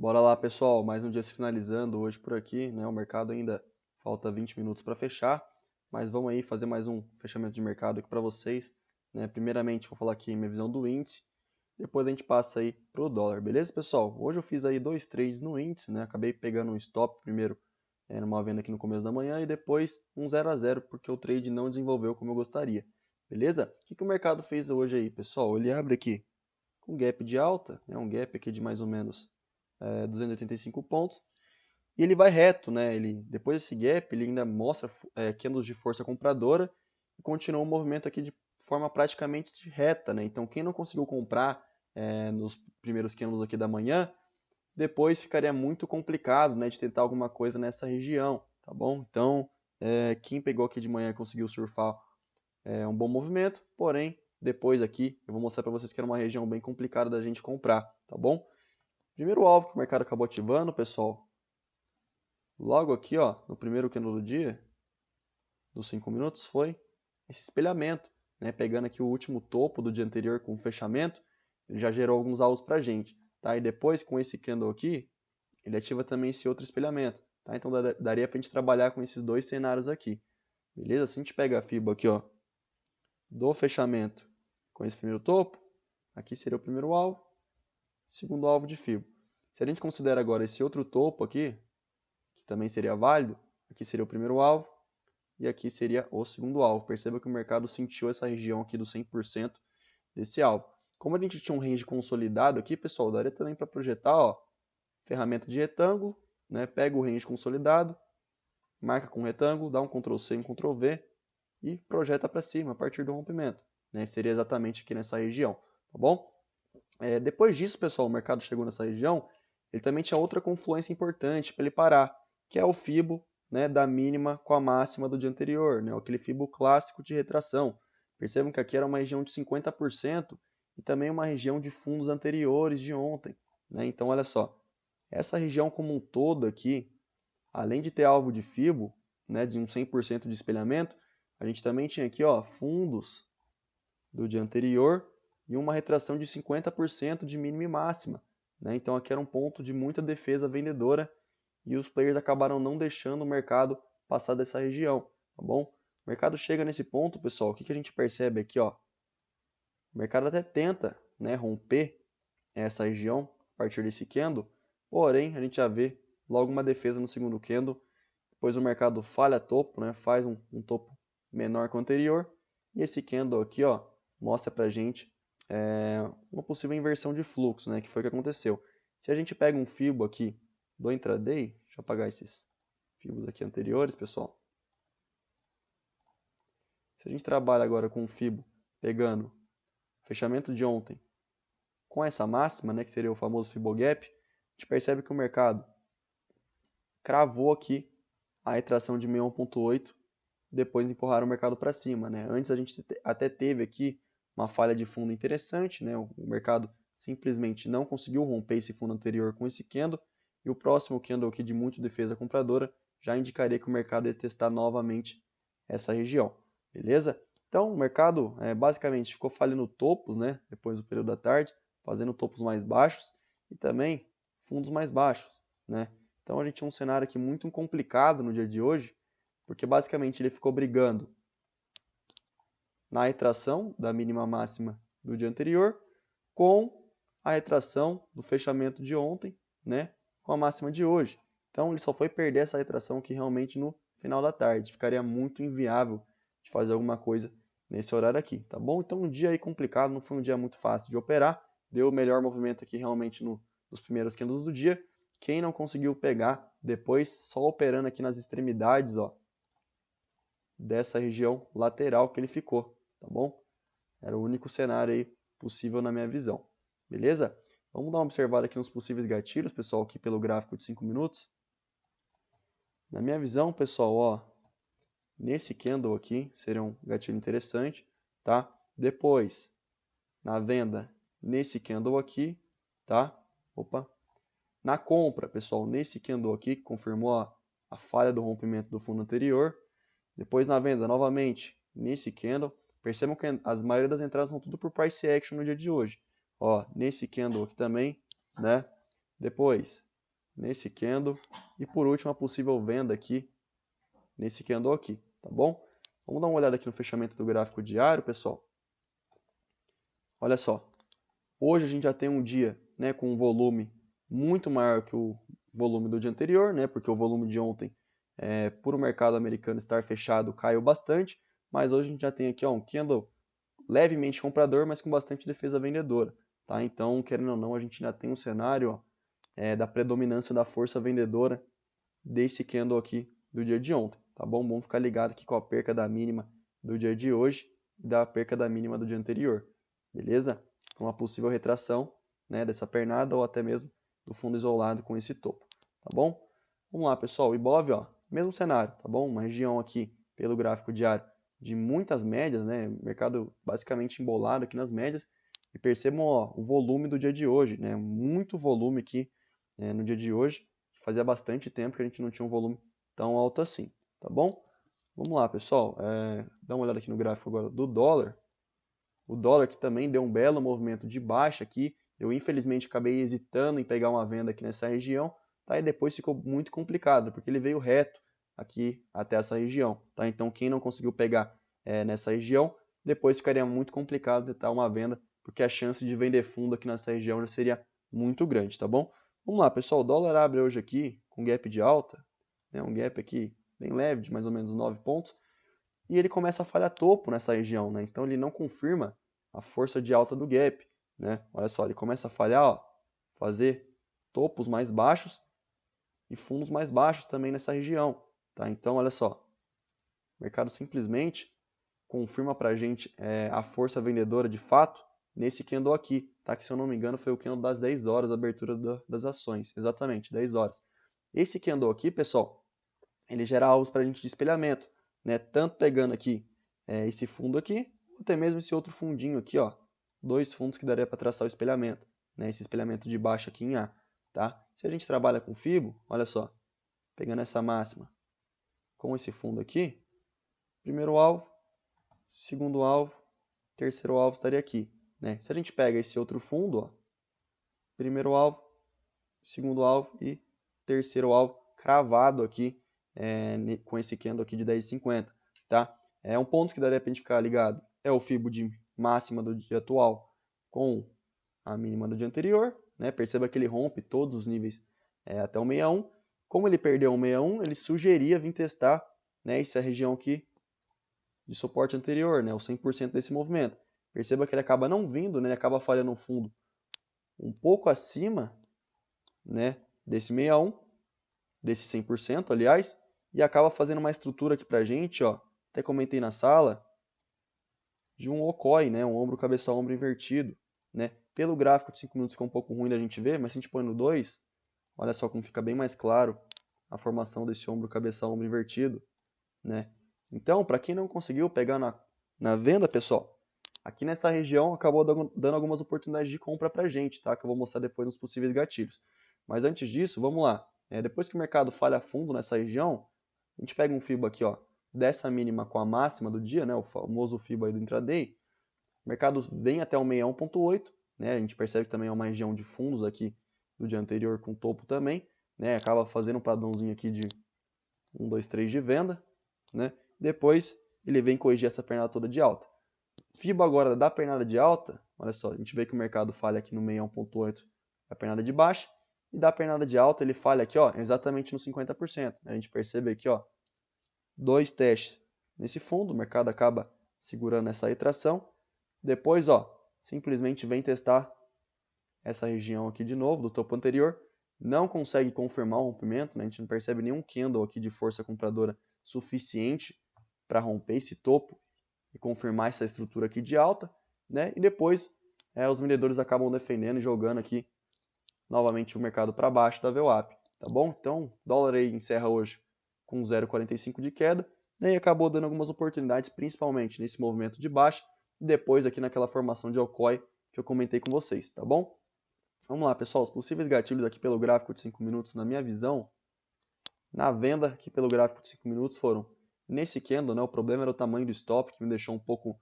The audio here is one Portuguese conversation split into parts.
Bora lá, pessoal, mais um dia se finalizando hoje por aqui, né? O mercado ainda falta 20 minutos para fechar, mas vamos aí fazer mais um fechamento de mercado aqui para vocês, né? Primeiramente, vou falar aqui minha visão do índice, depois a gente passa aí pro dólar, beleza, pessoal? Hoje eu fiz aí dois trades no índice, né? Acabei pegando um stop primeiro numa venda aqui no começo da manhã e depois um 0 a 0 porque o trade não desenvolveu como eu gostaria, beleza? O que o mercado fez hoje aí, pessoal? Ele abre aqui com gap de alta, né? Um gap aqui de mais ou menos 285 pontos, e ele vai reto, né? Depois desse gap, ele ainda mostra candles de força compradora e continua o movimento aqui de forma praticamente reta, né? Então, quem não conseguiu comprar nos primeiros candles aqui da manhã, depois ficaria muito complicado, né, de tentar alguma coisa nessa região, tá bom? Então, quem pegou aqui de manhã e conseguiu surfar um bom movimento, porém, depois aqui eu vou mostrar para vocês que era uma região bem complicada da gente comprar, tá bom? Primeiro alvo que o mercado acabou ativando, pessoal, logo aqui, ó, no primeiro candle do dia, dos 5 minutos, foi esse espelhamento, né? Pegando aqui o último topo do dia anterior com o fechamento, ele já gerou alguns alvos pra gente, tá? E depois, com esse candle aqui, ele ativa também esse outro espelhamento, tá? Então daria pra gente trabalhar com esses dois cenários aqui, beleza? Se a gente pega a FIBA aqui, ó, do fechamento com esse primeiro topo, aqui seria o primeiro alvo, segundo alvo de FIBA. Se a gente considera agora esse outro topo aqui, que também seria válido, aqui seria o primeiro alvo e aqui seria o segundo alvo. Perceba que o mercado sentiu essa região aqui do 100% desse alvo. Como a gente tinha um range consolidado aqui, pessoal, daria também para projetar, ó, ferramenta de retângulo, né? Pega o range consolidado, marca com retângulo, dá um Ctrl C e um Ctrl V e projeta para cima a partir do rompimento, né? Seria exatamente aqui nessa região, tá bom? Depois disso, pessoal, o mercado chegou nessa região, ele também tinha outra confluência importante para ele parar, que é o Fibo, né, da mínima com a máxima do dia anterior, né, aquele Fibo clássico de retração. Percebam que aqui era uma região de 50% e também uma região de fundos anteriores de ontem, né? Então, olha só, essa região como um todo aqui, além de ter alvo de Fibo, né, de um 100% de espelhamento, a gente também tinha aqui, ó, fundos do dia anterior e uma retração de 50% de mínima e máxima, né? Então aqui era um ponto de muita defesa vendedora e os players acabaram não deixando o mercado passar dessa região, tá bom? O mercado chega nesse ponto, pessoal, o que a gente percebe aqui, ó? O mercado até tenta, né, romper essa região a partir desse candle, porém a gente já vê logo uma defesa no segundo candle, depois o mercado falha topo, né, faz um topo menor que o anterior, e esse candle aqui, ó, mostra pra gente uma possível inversão de fluxo, né, que foi o que aconteceu. Se a gente pega um Fibo aqui do intraday, deixa eu apagar esses Fibos aqui anteriores, pessoal. Se a gente trabalha agora com um Fibo pegando o fechamento de ontem com essa máxima, né, que seria o famoso Fibogap, a gente percebe que o mercado cravou aqui a retração de 61,8, depois empurraram o mercado para cima, né? Antes a gente até teve aqui uma falha de fundo interessante, né? O mercado simplesmente não conseguiu romper esse fundo anterior com esse candle, e o próximo candle aqui de muito defesa compradora já indicaria que o mercado ia testar novamente essa região, beleza? Então o mercado basicamente ficou falhando topos, né? Depois do período da tarde, fazendo topos mais baixos e também fundos mais baixos, né? Então a gente tinha um cenário aqui muito complicado no dia de hoje, porque basicamente ele ficou brigando na retração da mínima máxima do dia anterior com a retração do fechamento de ontem, né, com a máxima de hoje. Então ele só foi perder essa retração aqui realmente no final da tarde. Ficaria muito inviável de fazer alguma coisa nesse horário aqui, tá bom? Então um dia aí complicado, não foi um dia muito fácil de operar. Deu o melhor movimento aqui realmente nos primeiros candles do dia. Quem não conseguiu pegar depois, só operando aqui nas extremidades, ó, dessa região lateral que ele ficou, tá bom? Era o único cenário aí possível na minha visão, beleza? Vamos dar uma observada aqui nos possíveis gatilhos, pessoal, aqui pelo gráfico de 5 minutos. Na minha visão, pessoal, ó, nesse candle aqui seria um gatilho interessante, tá? Depois, na venda, nesse candle aqui, tá? Opa. Na compra, pessoal, nesse candle aqui, que confirmou a falha do rompimento do fundo anterior. Depois na venda, novamente, nesse candle. Percebam que as maioria das entradas são tudo por price action no dia de hoje. Ó, nesse candle aqui também, né? Depois, nesse candle e por último a possível venda aqui nesse candle aqui, tá bom? Vamos dar uma olhada aqui no fechamento do gráfico diário, pessoal. Olha só, hoje a gente já tem um dia, né, com um volume muito maior que o volume do dia anterior, né, porque o volume de ontem, por o mercado americano estar fechado, caiu bastante, mas hoje a gente já tem aqui ó, um candle levemente comprador, mas com bastante defesa vendedora, tá? Então, querendo ou não, a gente ainda tem um cenário ó, da predominância da força vendedora desse candle aqui do dia de ontem, tá bom? Vamos ficar ligado aqui com a perca da mínima do dia de hoje e da perca da mínima do dia anterior, beleza? Uma possível retração, né, dessa pernada ou até mesmo do fundo isolado com esse topo, tá bom? Vamos lá, pessoal, o Ibov, ó, mesmo cenário, tá bom? Uma região aqui pelo gráfico diário de muitas médias, né? Mercado basicamente embolado aqui nas médias. E percebam, ó, o volume do dia de hoje, né? Muito volume aqui no dia de hoje. Fazia bastante tempo que a gente não tinha um volume tão alto assim, tá bom? Vamos lá, pessoal. Dá uma olhada aqui no gráfico agora do dólar. O dólar que também deu um belo movimento de baixa aqui. Eu, infelizmente, acabei hesitando em pegar uma venda aqui nessa região, tá? E depois ficou muito complicado, porque ele veio reto aqui até essa região, tá? Então, quem não conseguiu pegar nessa região, depois ficaria muito complicado tentar uma venda, porque a chance de vender fundo aqui nessa região já seria muito grande, tá bom? Vamos lá, pessoal. O dólar abre hoje aqui com gap de alta, né? Um gap aqui bem leve, de mais ou menos 9 pontos, e ele começa a falhar topo nessa região, né? Então ele não confirma a força de alta do gap, né? Olha só, ele começa a falhar, ó, fazer topos mais baixos e fundos mais baixos também nessa região, tá? Então, olha só, o mercado simplesmente confirma pra gente a força vendedora de fato nesse candle aqui, tá? Que se eu não me engano foi o candle das 10 horas, a abertura das ações, exatamente, 10 horas. Esse candle aqui, pessoal, ele gera alvos pra gente de espelhamento, né? Tanto pegando aqui esse fundo aqui, ou até mesmo esse outro fundinho aqui, ó. Dois fundos que daria para traçar o espelhamento, né? Esse espelhamento de baixo aqui em A, tá? Se a gente trabalha com FIBO, olha só, pegando essa máxima com esse fundo aqui, primeiro alvo, segundo alvo, terceiro alvo estaria aqui, né? Se a gente pega esse outro fundo, ó, primeiro alvo, segundo alvo e terceiro alvo cravado aqui com esse candle aqui de 10,50, tá? Um ponto que daria para a gente ficar ligado é o FIBO de máxima do dia atual com a mínima do dia anterior, né? Perceba que ele rompe todos os níveis até o 61. Como ele perdeu o 61, ele sugeria vir testar, né, essa região aqui de suporte anterior, né, o 100% desse movimento. Perceba que ele acaba não vindo, né, ele acaba falhando no fundo um pouco acima, né, desse 61, desse 100%, aliás, e acaba fazendo uma estrutura aqui pra gente, ó, até comentei na sala, de um okoi, né, um ombro cabeça ombro invertido, né? Pelo gráfico de 5 minutos que é um pouco ruim da gente ver, mas se a gente põe no 2, olha só como fica bem mais claro a formação desse ombro cabeça ombro invertido, né? Então, para quem não conseguiu pegar na venda, pessoal, aqui nessa região acabou dando algumas oportunidades de compra pra gente, tá? Que eu vou mostrar depois nos possíveis gatilhos. Mas antes disso, vamos lá. Depois que o mercado falha fundo nessa região, a gente pega um FIBO aqui, ó, dessa mínima com a máxima do dia, né? O famoso FIBO aí do intraday. O mercado vem até o 61.8, né? A gente percebe que também é uma região de fundos aqui do dia anterior com topo também, né? Acaba fazendo um padrãozinho aqui de 1, 2, 3 de venda, né? Depois ele vem corrigir essa pernada toda de alta. FIBO agora da pernada de alta, olha só, a gente vê que o mercado falha aqui no 61.8 a pernada de baixa, e da pernada de alta ele falha aqui, ó, exatamente no 50%. A gente percebe aqui, ó, dois testes nesse fundo, o mercado acaba segurando essa retração. Depois, ó, simplesmente vem testar essa região aqui de novo, do topo anterior, não consegue confirmar o rompimento, né? A gente não percebe nenhum candle aqui de força compradora suficiente para romper esse topo e confirmar essa estrutura aqui de alta, né? E depois os vendedores acabam defendendo e jogando aqui novamente o mercado para baixo da VWAP, tá bom? Então, o dólar aí encerra hoje com 0,45 de queda, né? E acabou dando algumas oportunidades, principalmente nesse movimento de baixa, e depois aqui naquela formação de Okoi que eu comentei com vocês, tá bom? Vamos lá, pessoal, os possíveis gatilhos aqui pelo gráfico de 5 minutos, na minha visão, na venda aqui pelo gráfico de 5 minutos foram nesse candle, né? O problema era o tamanho do stop, que me deixou um pouco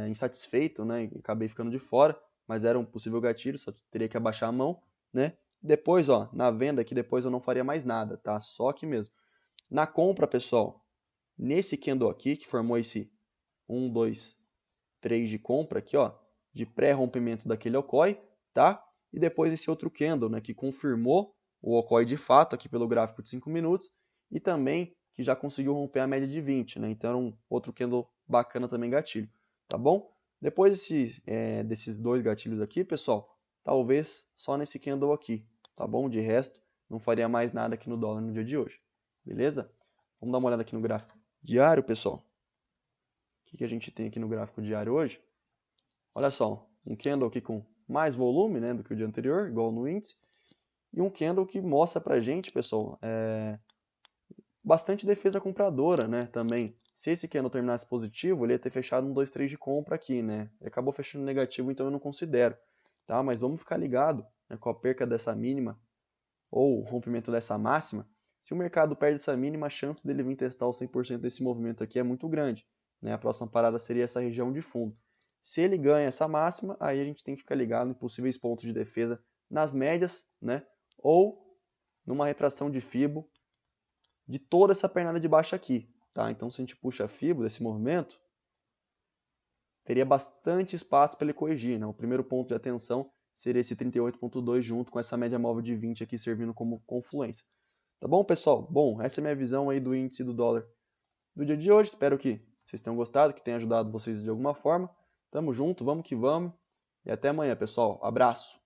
insatisfeito, né? E acabei ficando de fora, mas era um possível gatilho, só teria que abaixar a mão, né? Depois, ó, na venda aqui, depois eu não faria mais nada, tá? Só aqui mesmo. Na compra, pessoal, nesse candle aqui, que formou esse 1, 2, 3 de compra aqui, ó, de pré-rompimento daquele Okoi, tá? E depois esse outro candle, né, que confirmou o Okoi de fato aqui pelo gráfico de 5 minutos e também que já conseguiu romper a média de 20, né? Então, um outro candle bacana também gatilho, tá bom? Depois desses dois gatilhos aqui, pessoal, talvez só nesse candle aqui, tá bom? De resto, não faria mais nada aqui no dólar no dia de hoje, beleza? Vamos dar uma olhada aqui no gráfico diário, pessoal. O que a gente tem aqui no gráfico diário hoje? Olha só, um candle aqui com mais volume, né, do que o dia anterior, igual no índice, e um candle que mostra pra gente, pessoal, bastante defesa compradora, né, também. Se esse candle terminasse positivo, ele ia ter fechado um 2-3 de compra aqui, né? Ele acabou fechando negativo, então eu não considero, tá? Mas vamos ficar ligado, né, com a perca dessa mínima ou o rompimento dessa máxima. Se o mercado perde essa mínima, a chance dele vir testar o 100% desse movimento aqui é muito grande, né? A próxima parada seria essa região de fundo. Se ele ganha essa máxima, aí a gente tem que ficar ligado em possíveis pontos de defesa nas médias, né? Ou numa retração de Fibo de toda essa pernada de baixo aqui, tá? Então, se a gente puxa a Fibo desse movimento, teria bastante espaço para ele corrigir, né? O primeiro ponto de atenção seria esse 38,2 junto com essa média móvel de 20 aqui servindo como confluência. Tá bom, pessoal? Bom, essa é a minha visão aí do índice do dólar do dia de hoje. Espero que vocês tenham gostado, que tenha ajudado vocês de alguma forma. Tamo junto, vamos que vamos. E até amanhã, pessoal. Abraço!